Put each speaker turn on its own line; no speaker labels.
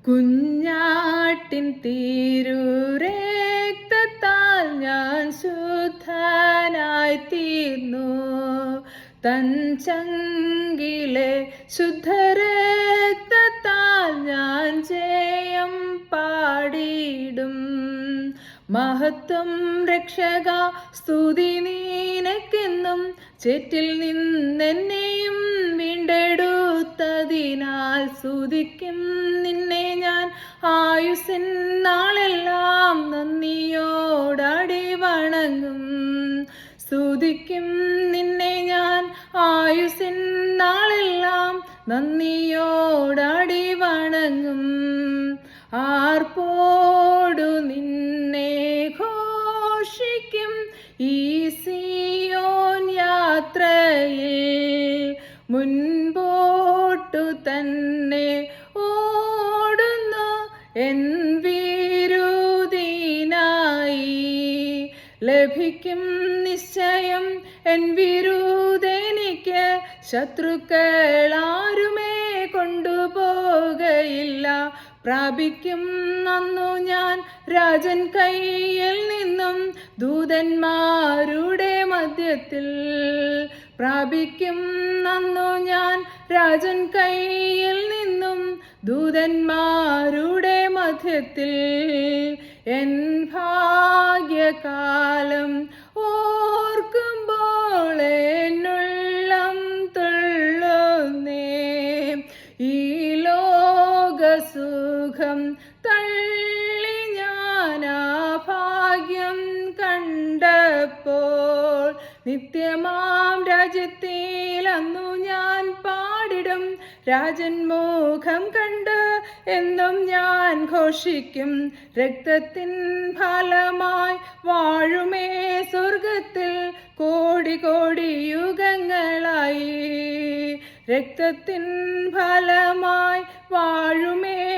കുഞ്ഞാട്ടിൻ തിരുരക്തത്താൽ ഞാൻ ശുദ്ധനായി തീർന്നു. തൻ ചങ്കിലെ ശുദ്ധരക്തത്താൽ ഞാൻ ജയം പാടിയിടും. മഹത്വം രക്ഷക സ്തുതി നിനക്കെന്നും, ചേറ്റിൽ നിന്നെന്നെയും വീണ്ടെടുത്തതിനാൽ സ്തുതിക്കും നിന്നെ ഞാൻ ആയുസ്സിൻ നാളെല്ലാം നന്ദിയോടടി വണങ്ങും. സ്തുതിക്കും നിന്നെ ഞാൻ ആയുസ്സിൻ നാളെല്ലാം നന്ദിയോടടി വണങ്ങും. ആർപ്പോടു നിന്നെ ഘോഷിക്കും ഈ സിയോൻ യാത്രയിൽ. മുൻപോട്ടു തന്നെ ഓടുന്നു എൻ വിരുദിനായി. ലഭിക്കും നിശ്ചയം എൻ വിരുദെനിക്ക്, ശത്രുക്കളാരുമേ കൊണ്ടുപോകയില്ല. പ്രാപിക്കും അന്നു ഞാൻ രാജൻ കയ്യിൽ നിന്നും, ദൂതന്മാരുടെ മധ്യത്തിൽ. പ്രാപിക്കും അന്നു ഞാൻ രാജൻ കയ്യിൽ നിന്നും, ദൂതന്മാരുടെ മധ്യത്തിൽ. എൻ ഭാഗ്യകാലം ഓർക്കുമ്പോൾ എന്നുള്ളം തുള്ളുന്നേ. ഈ ലോകസുഖം തള്ളി ഞാൻ ആ ഭാഗ്യം കണ്ടപ്പോൾ, നിത്യമാം രാജ്യത്തിൽ അന്നു ഞാൻ പാടിടും. രാജൻ മുഖം കണ്ട് എന്നും ഞാൻ ഘോഷിക്കും. രക്തത്തിൻ ഫലമായി വാഴുമേ സ്വർഗത്തിൽ കോടി കോടി യുഗങ്ങളായി. രക്തത്തിൻ ഫലമായി വാഴുമേ